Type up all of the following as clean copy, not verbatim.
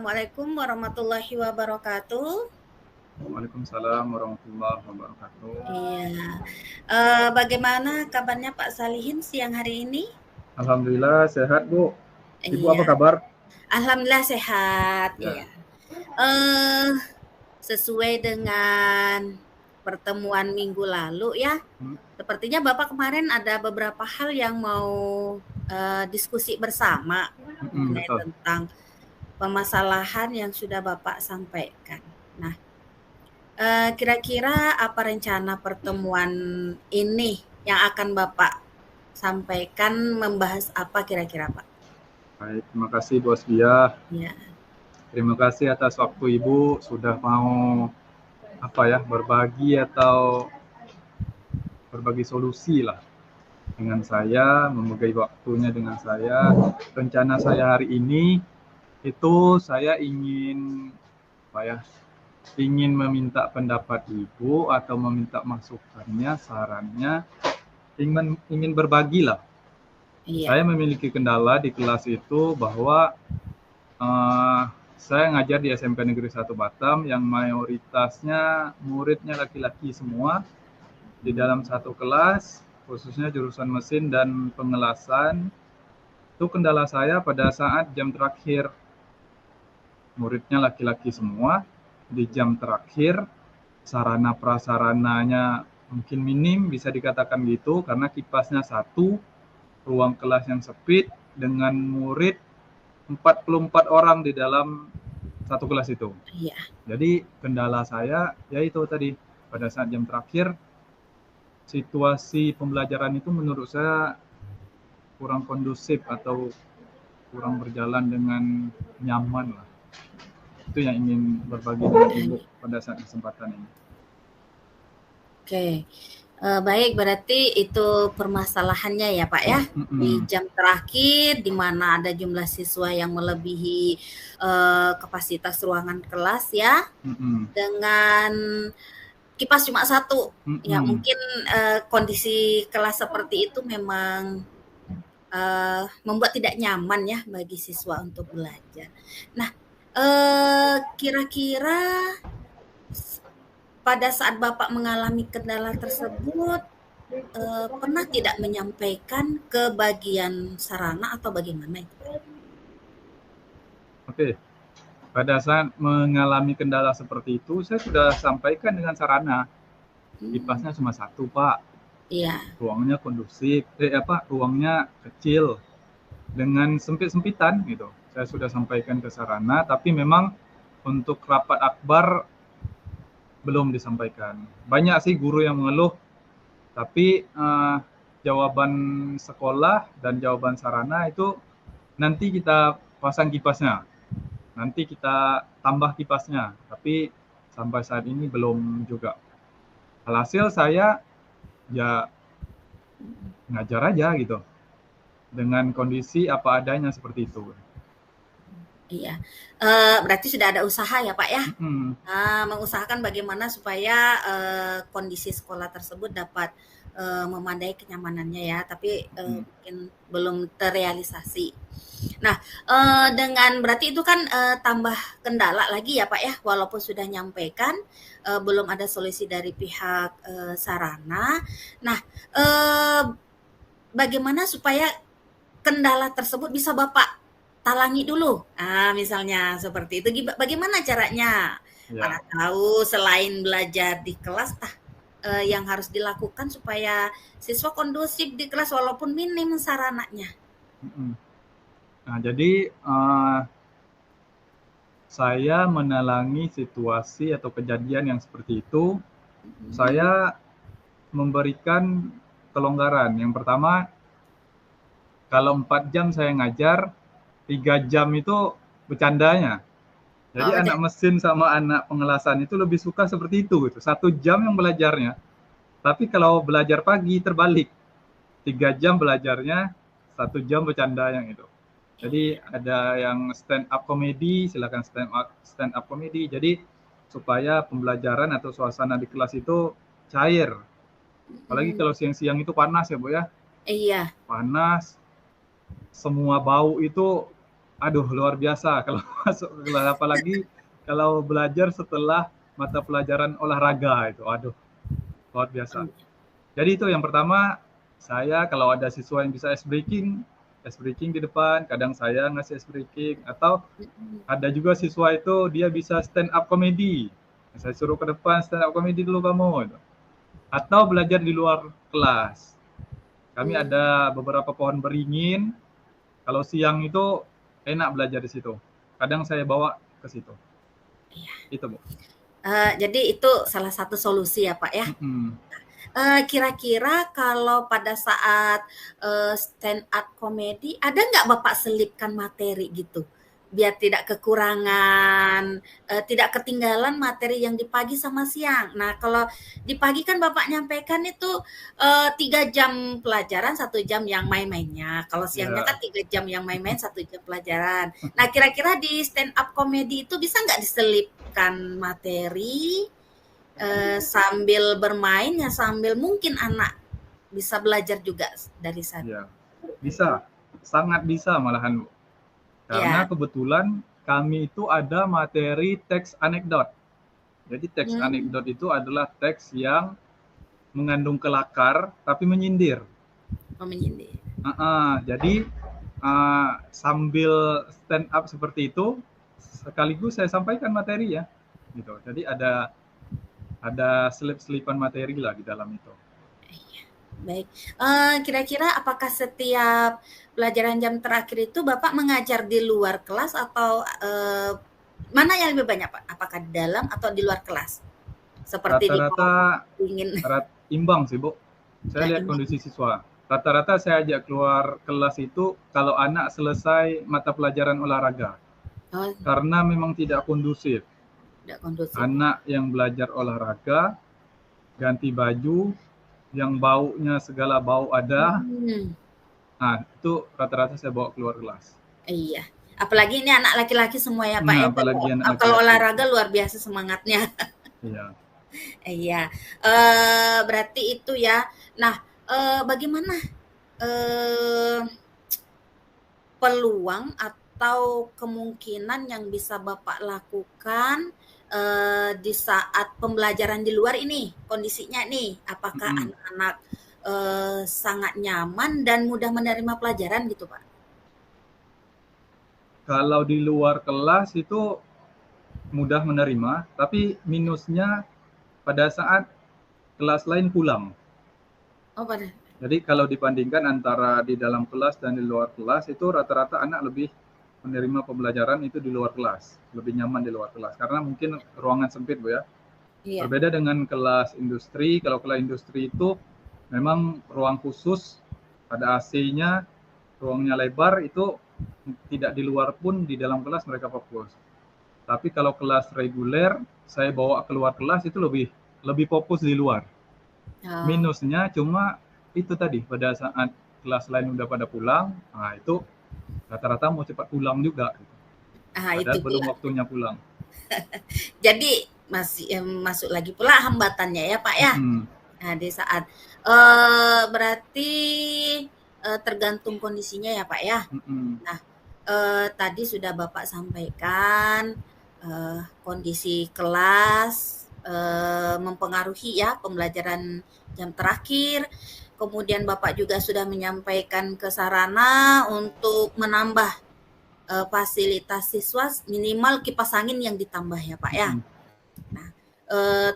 Assalamualaikum warahmatullahi wabarakatuh. Waalaikumsalam warahmatullahi wabarakatuh. Iya. Bagaimana kabarnya Pak Salihin siang hari ini? Alhamdulillah sehat, Bu. Ibu apa Iya, kabar? alhamdulillah sehat. Iya. Ya. Eh, Sesuai dengan pertemuan minggu lalu ya. Hmm, Sepertinya Bapak kemarin ada beberapa hal yang mau diskusi bersama mengenai betul. tentang permasalahan yang sudah Bapak sampaikan. Nah, kira-kira apa rencana pertemuan ini yang akan Bapak sampaikan, membahas apa kira-kira, Pak? Baik, terima kasih Bu Asbia. Ya, Terima kasih atas waktu Ibu sudah mau berbagi atau berbagi solusi lah dengan saya, membagi waktunya dengan saya. Rencana saya hari ini itu saya ingin ingin meminta pendapat Ibu atau meminta masukannya, sarannya, ingin berbagi lah. iya, Saya memiliki kendala di kelas itu bahwa saya ngajar di SMP Negeri 1 Batam yang mayoritasnya muridnya laki-laki semua di dalam satu kelas, khususnya jurusan mesin dan pengelasan. Itu kendala saya pada saat jam terakhir, muridnya laki-laki semua. Di jam terakhir, sarana prasarananya mungkin minim, bisa dikatakan gitu, karena kipasnya satu, ruang kelas yang sempit, dengan murid 44 orang di dalam satu kelas itu. iya. Jadi kendala saya yaitu tadi, pada saat jam terakhir, situasi pembelajaran itu menurut saya kurang kondusif atau kurang berjalan dengan nyaman lah. Itu yang ingin berbagi dengan Ibu pada saat kesempatan ini. Oke. Baik, berarti itu permasalahannya ya, Pak ya? Di jam terakhir di mana ada jumlah siswa yang melebihi kapasitas ruangan kelas ya, dengan kipas cuma satu. Ya, mungkin kondisi kelas seperti itu memang membuat tidak nyaman ya bagi siswa untuk belajar. Nah, kira-kira pada saat Bapak mengalami kendala tersebut, pernah tidak menyampaikan ke bagian sarana atau bagaimana itu? Oke, pada saat mengalami kendala seperti itu, saya sudah sampaikan dengan sarana. Kipasnya cuma satu, Pak. Iya. Ruangnya kondusif, ruangnya kecil, dengan sempit-sempitan gitu. Saya sudah sampaikan ke sarana, tapi memang untuk rapat akbar belum disampaikan. Banyak sih guru yang mengeluh, tapi jawaban sekolah dan jawaban sarana itu nanti kita pasang kipasnya, nanti kita tambah kipasnya, tapi sampai saat ini belum juga. Alhasil saya ya ngajar aja gitu, dengan kondisi apa adanya seperti itu. Iya, berarti sudah ada usaha ya Pak ya? Mengusahakan bagaimana supaya kondisi sekolah tersebut dapat memadai kenyamanannya ya, tapi mungkin belum terrealisasi. Nah, dengan berarti itu kan tambah kendala lagi ya Pak ya, walaupun sudah nyampaikan belum ada solusi dari pihak sarana. Nah, bagaimana supaya kendala tersebut bisa Bapak talangi dulu. Misalnya seperti itu. Bagaimana caranya? Ya. Mana tahu selain belajar di kelas, yang harus dilakukan supaya siswa kondusif di kelas walaupun minim sarananya. Nah, jadi saya menalangi situasi atau kejadian yang seperti itu. Saya memberikan kelonggaran. Yang pertama, kalau 4 jam saya ngajar, 3 jam itu bercandanya. Jadi anak mesin sama anak pengelasan itu lebih suka seperti itu gitu. 1 jam yang belajarnya. Tapi kalau belajar pagi terbalik. 3 jam belajarnya, 1 jam bercanda yang itu. Jadi ada yang stand up comedy, silakan stand up comedy. Jadi supaya pembelajaran atau suasana di kelas itu cair. Apalagi kalau siang-siang itu panas ya Bu ya. Iya. Panas, semua bau itu Aduh, luar biasa kalau masuk ke kelas, apalagi kalau belajar setelah mata pelajaran olahraga itu, aduh, luar biasa. Jadi itu yang pertama, saya kalau ada siswa yang bisa ice breaking di depan, kadang saya ngasih ice breaking, atau ada juga siswa itu dia bisa stand up comedy. Saya suruh ke depan stand up comedy dulu kamu. Atau belajar di luar kelas. Kami ada beberapa pohon beringin. Kalau siang itu enak belajar di situ. Kadang saya bawa ke situ. Iya. Itu, Bu. Jadi itu salah satu solusi ya, Pak, ya? Kira-kira kalau pada saat, stand up comedy, ada nggak Bapak selipkan materi gitu? Biar tidak kekurangan, tidak ketinggalan materi yang di pagi sama siang. Nah, kalau di pagi kan Bapak nyampaikan itu, 3 jam pelajaran, 1 jam yang main-mainnya. Kalau siangnya kan Ya. 3 jam yang main-main, 1 jam pelajaran. Nah, kira-kira di stand up comedy itu bisa nggak diselipkan materi, sambil bermain ya sambil mungkin anak bisa belajar juga dari sana. Ya, bisa. Sangat bisa malahan, Bu. Karena Ya. kebetulan kami itu ada materi teks anekdot. Jadi teks Hmm. anekdot itu adalah teks yang mengandung kelakar tapi menyindir. Oh, menyindir. Jadi sambil stand up seperti itu, sekaligus saya sampaikan materi ya, gitu. Jadi ada selip-selipan materi lah di dalam itu. Baik. Kira-kira apakah setiap pelajaran jam terakhir itu Bapak mengajar di luar kelas atau mana yang lebih banyak, Pak? Apakah di dalam atau di luar kelas? Seperti di Rata-rata ingin imbang sih, Bu. Saya lihat imbang. kondisi siswa. Rata-rata saya ajak keluar kelas itu kalau anak selesai mata pelajaran olahraga. Oh, Karena memang tidak kondusif. tidak kondusif. Anak yang belajar olahraga, ganti baju, yang baunya segala bau ada. Hmm. Nah, itu rata-rata saya bawa keluar kelas. Iya. Apalagi ini anak laki-laki semua ya, Pak, ya. Apalagi anak Kalau laki-laki. olahraga luar biasa semangatnya. Iya. Iya. Berarti itu ya. Nah, bagaimana peluang atau kemungkinan yang bisa Bapak lakukan di saat pembelajaran di luar ini kondisinya nih? Apakah anak-anak sangat nyaman dan mudah menerima pelajaran gitu, Pak? Kalau di luar kelas itu mudah menerima, tapi minusnya pada saat kelas lain pulang. Oh, pada. Jadi kalau dibandingkan antara di dalam kelas dan di luar kelas, itu rata-rata anak lebih menerima pembelajaran itu di luar kelas, lebih nyaman di luar kelas karena mungkin ruangan sempit, Bu ya. Iya. Berbeda dengan kelas industri, kalau kelas industri itu memang ruang khusus, ada AC-nya, ruangnya lebar, itu tidak di luar pun di dalam kelas mereka fokus. Tapi kalau kelas reguler, saya bawa keluar kelas itu lebih fokus di luar. Oh. Minusnya cuma itu tadi, pada saat kelas lain udah pada pulang, nah itu rata-rata mau cepat pulang juga. Itu Padahal belum dia. waktunya pulang. Jadi masih masuk lagi pula hambatannya ya, Pak ya. Mm-mm. Nah, di saat berarti tergantung kondisinya ya, Pak ya. Mm-mm. Nah, tadi sudah Bapak sampaikan kondisi kelas mempengaruhi ya pembelajaran jam terakhir. Kemudian Bapak juga sudah menyampaikan ke sarana untuk menambah fasilitas siswa minimal kipas angin yang ditambah ya, Pak ya. Mm-mm. Nah,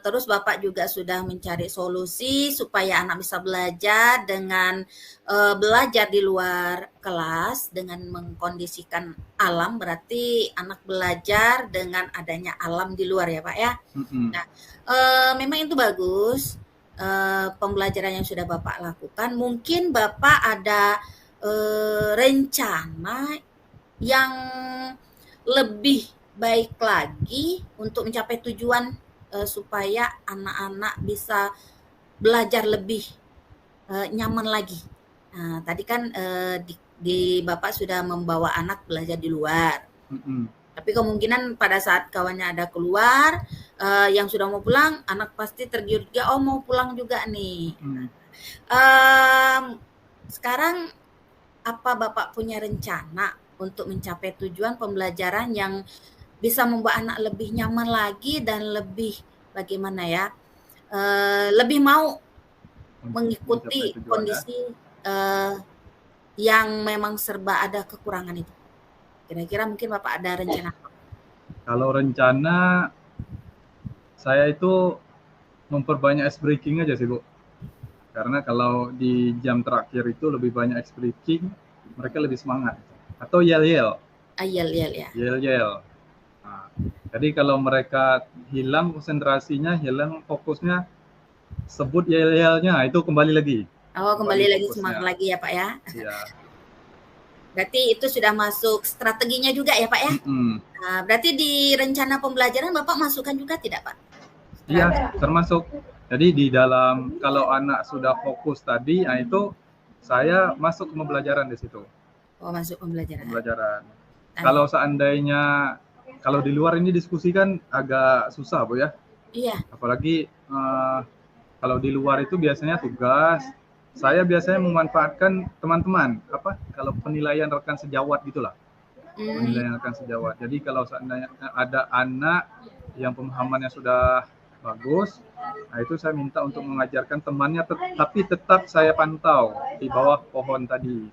terus Bapak juga sudah mencari solusi supaya anak bisa belajar dengan belajar di luar kelas dengan mengkondisikan alam, berarti anak belajar dengan adanya alam di luar ya, Pak ya. Mm-mm. Nah, memang itu bagus pembelajaran yang sudah Bapak lakukan. Mungkin Bapak ada rencana yang lebih baik lagi untuk mencapai tujuan supaya anak-anak bisa belajar lebih nyaman lagi. Nah, tadi kan di Bapak sudah membawa anak belajar di luar. Mm-mm. Tapi kemungkinan pada saat kawannya ada keluar, yang sudah mau pulang, anak pasti tergiur-giur, oh mau pulang juga nih. Mm-mm. Um, Sekarang apa Bapak punya rencana untuk mencapai tujuan pembelajaran yang bisa membuat anak lebih nyaman lagi dan lebih bagaimana ya, lebih mau Untuk mencapai mengikuti tujuan ya. kondisi yang memang serba ada kekurangan itu. Kira-kira mungkin Bapak ada rencana? Kalau rencana saya itu memperbanyak ice breaking aja sih Bu. Karena kalau di jam terakhir itu lebih banyak ice breaking, mereka lebih semangat. Atau yel-yel. Yel-yel ya. Yel-yel. Nah, jadi kalau mereka hilang konsentrasinya, hilang fokusnya, sebut yel-yelnya, itu kembali lagi. Oh, kembali lagi fokusnya. semangat lagi ya Pak ya. Iya. Berarti itu sudah masuk strateginya juga ya Pak ya? Nah, berarti di rencana pembelajaran Bapak masukkan juga tidak Pak? Iya, termasuk. Jadi di dalam kalau anak sudah fokus tadi, nah itu saya masuk ke pembelajaran di situ. Oh, masuk pembelajaran. Kalau seandainya kalau di luar ini diskusi kan agak susah Bu ya. Iya. Apalagi kalau di luar itu biasanya tugas. Saya biasanya memanfaatkan teman-teman kalau penilaian rekan sejawat gitulah. Penilaian rekan sejawat. Jadi kalau seandainya ada anak yang pemahamannya sudah bagus, nah itu saya minta untuk mengajarkan temannya, tapi tetap saya pantau di bawah pohon tadi.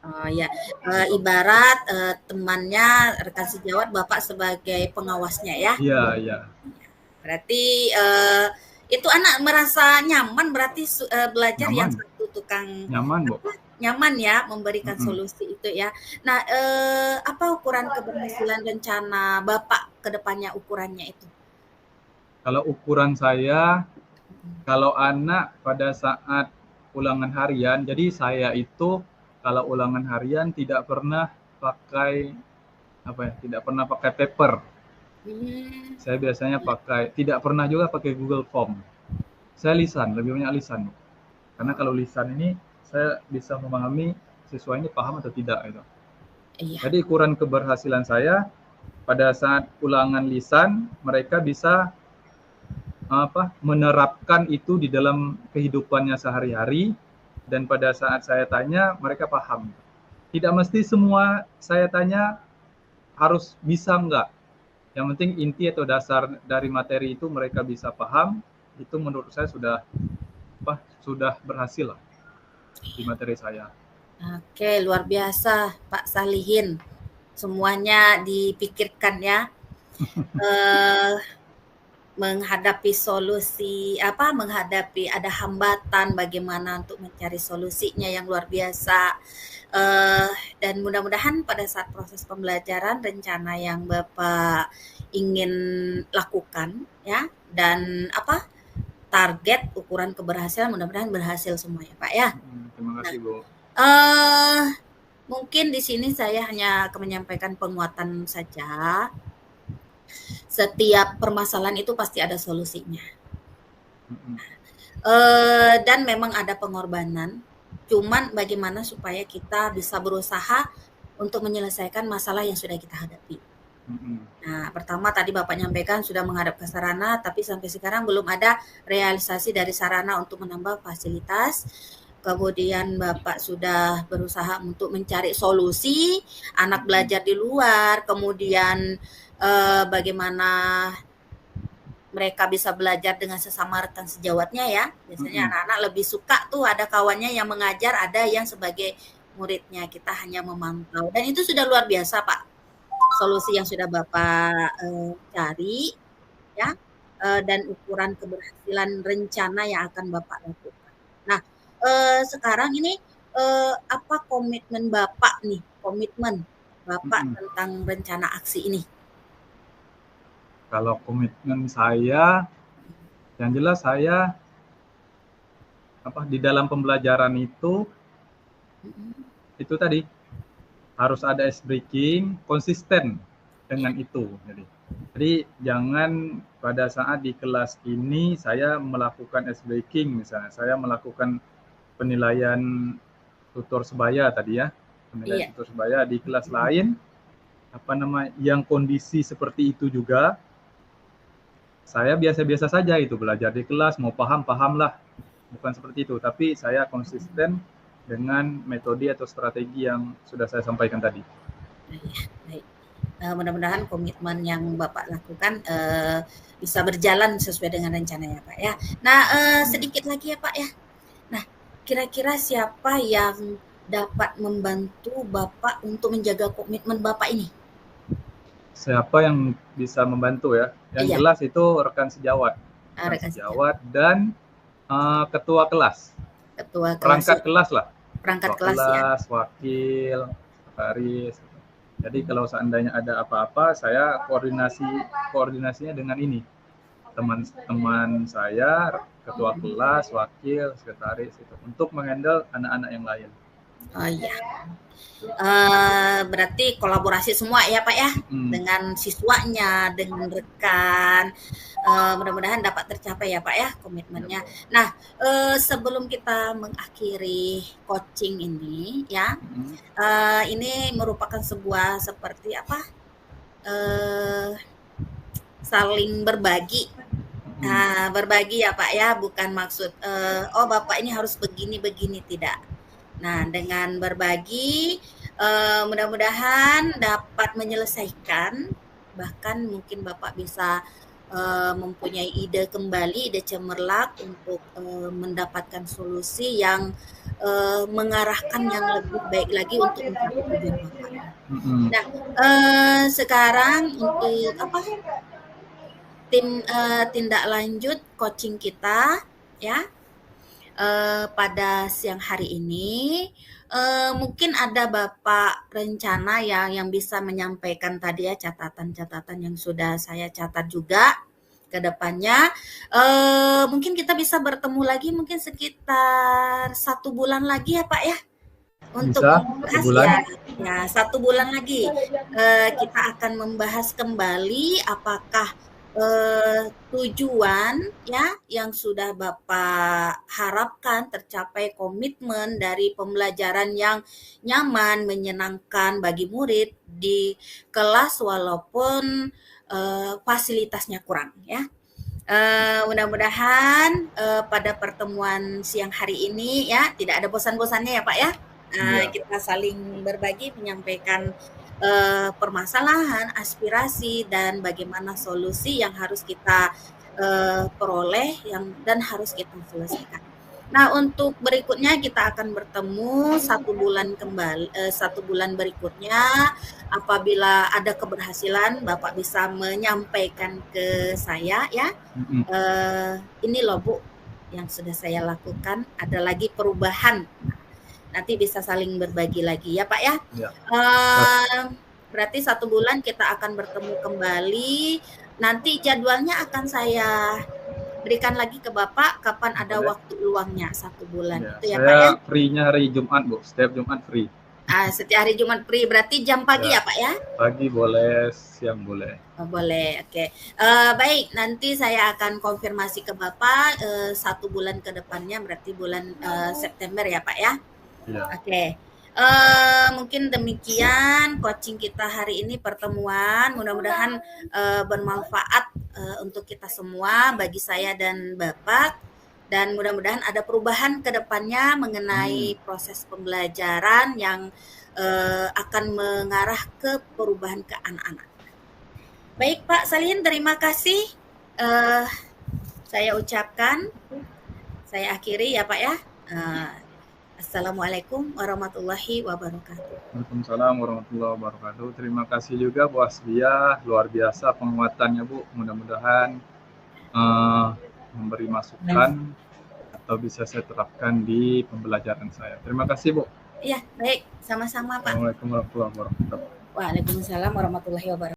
Oh ya, ibarat temannya rekan sejawat Bapak sebagai pengawasnya ya? Iya, iya. Berarti itu anak merasa nyaman berarti belajar nyaman. Yang satu tukang nyaman Bu. Nyaman ya memberikan solusi itu ya. Nah, apa ukuran keberhasilan rencana Bapak ke depannya ukurannya itu? Kalau ukuran saya, kalau anak pada saat ulangan harian, jadi saya itu kalau ulangan harian tidak pernah pakai tidak pernah pakai paper. Saya biasanya tidak pernah juga pakai Google Form. Saya lisan, lebih banyak lisan. Karena kalau lisan ini saya bisa memahami siswa ini paham atau tidak gitu. Iya. Jadi ukuran keberhasilan saya pada saat ulangan lisan, mereka bisa menerapkan itu di dalam kehidupannya sehari-hari, dan pada saat saya tanya mereka paham. Tidak mesti semua saya tanya harus bisa enggak. Yang penting inti atau dasar dari materi itu mereka bisa paham, itu menurut saya sudah berhasil lah di materi saya. Oke, luar biasa Pak Salihin. Semuanya dipikirkan ya. Menghadapi menghadapi ada hambatan, bagaimana untuk mencari solusinya yang luar biasa. Dan mudah-mudahan pada saat proses pembelajaran rencana yang Bapak ingin lakukan ya, dan target ukuran keberhasilan mudah-mudahan berhasil semua ya Pak ya. Terima kasih Bu. Mungkin di sini saya hanya akan menyampaikan penguatan saja. Setiap permasalahan itu pasti ada solusinya. Dan memang ada pengorbanan. Cuman bagaimana supaya kita bisa berusaha untuk menyelesaikan masalah yang sudah kita hadapi. Nah, pertama tadi Bapak nyampaikan sudah menghadap ke sarana, tapi sampai sekarang belum ada realisasi dari sarana untuk menambah fasilitas. Kemudian Bapak sudah berusaha untuk mencari solusi, anak belajar di luar, kemudian bagaimana mereka bisa belajar dengan sesama rekan sejawatnya ya. Biasanya anak-anak lebih suka tuh ada kawannya yang mengajar, ada yang sebagai muridnya. Kita hanya memantau. Dan itu sudah luar biasa Pak. Solusi yang sudah Bapak cari ya. Dan ukuran keberhasilan rencana yang akan Bapak lakukan. Nah, sekarang ini apa komitmen Bapak nih? Komitmen Bapak tentang rencana aksi ini? Kalau komitmen saya, yang jelas saya di dalam pembelajaran itu tadi harus ada ice breaking, konsisten dengan itu. Jadi jangan pada saat di kelas ini saya melakukan ice breaking, misalnya saya melakukan penilaian tutor sebaya tadi ya, penilaian tutor sebaya di kelas lain, yang kondisi seperti itu juga. Saya biasa-biasa saja itu belajar di kelas, mau paham lah, bukan seperti itu. Tapi saya konsisten dengan metode atau strategi yang sudah saya sampaikan tadi. Iya, baik. Mudah-mudahan komitmen yang Bapak lakukan bisa berjalan sesuai dengan rencana ya Pak ya. Nah, sedikit lagi ya Pak ya. Nah, kira-kira siapa yang dapat membantu Bapak untuk menjaga komitmen Bapak ini? Siapa yang bisa membantu ya? Yang Iya, jelas itu rekan sejawat. Rekan rekan sejawat, sejawat dan ketua kelas. ketua kelas Perangkat ya, kelas lah. perangkat Ketua kelas ya. kelas, wakil, sekretaris. Jadi kalau seandainya ada apa-apa, saya koordinasinya dengan ini. Teman-teman saya, ketua kelas, wakil, sekretaris itu untuk menghandle anak-anak yang lain. Oh iya. Berarti kolaborasi semua ya Pak ya, dengan siswanya, dengan rekan. Mudah-mudahan dapat tercapai ya Pak ya komitmennya. Nah, sebelum kita mengakhiri coaching ini ya, ini merupakan sebuah seperti apa? Saling berbagi. Nah, berbagi ya Pak ya, bukan maksud oh Bapak ini harus begini-begini, tidak. Nah, dengan berbagi mudah-mudahan dapat menyelesaikan, bahkan mungkin Bapak bisa mempunyai ide kembali, ide cemerlang untuk mendapatkan solusi yang mengarahkan yang lebih baik lagi untuk mencapai tujuan Bapak. Nah, sekarang untuk apa? Tindak lanjut coaching kita ya. Pada siang hari ini, mungkin ada Bapak rencana yang bisa menyampaikan tadi ya catatan-catatan yang sudah saya catat juga ke depannya. Mungkin kita bisa bertemu lagi mungkin sekitar 1 bulan lagi ya Pak ya, untuk Bisa, membahas sebulan. ya 1 bulan lagi. Kita akan membahas kembali apakah tujuan ya yang sudah Bapak harapkan tercapai, komitmen dari pembelajaran yang nyaman, menyenangkan bagi murid di kelas walaupun fasilitasnya kurang ya. Mudah-mudahan pada pertemuan siang hari ini ya tidak ada bosan-bosannya ya Pak ya. Kita saling berbagi, menyampaikan permasalahan, aspirasi, dan bagaimana solusi yang harus kita peroleh dan harus kita selesaikan. Nah, untuk berikutnya kita akan bertemu 1 bulan kembali, 1 bulan berikutnya. Apabila ada keberhasilan, Bapak bisa menyampaikan ke saya ya. Ini loh Bu, yang sudah saya lakukan. Ada lagi perubahan. Nanti bisa saling berbagi lagi ya Pak ya. Berarti 1 bulan kita akan bertemu kembali. Nanti jadwalnya akan saya berikan lagi ke Bapak kapan ada waktu luangnya 1 bulan. Itu ya Pak ya. Saya free-nya hari Jumat Bu, setiap Jumat free. Setiap hari Jumat free, berarti jam pagi ya Pak ya? Pagi boleh, siang boleh. Oh, boleh, oke. Baik, nanti saya akan konfirmasi ke Bapak 1 bulan ke depannya, berarti bulan September ya Pak ya? Oke. Mungkin demikian coaching kita hari ini, pertemuan. Mudah-mudahan bermanfaat untuk kita semua, bagi saya dan Bapak. Dan mudah-mudahan ada perubahan ke depannya mengenai proses pembelajaran yang akan mengarah ke perubahan ke anak-anak. Baik Pak Salihin, terima kasih. Saya ucapkan, saya akhiri ya Pak ya. Assalamualaikum warahmatullahi wabarakatuh. Waalaikumsalam warahmatullahi wabarakatuh. Terima kasih juga Bu Aslia, luar biasa penguatannya Bu. Mudah-mudahan memberi masukan atau bisa saya terapkan di pembelajaran saya. Terima kasih Bu. Iya, baik. Sama-sama Pak. Assalamualaikum warahmatullahi wabarakatuh. Waalaikumsalam warahmatullahi wabarakatuh.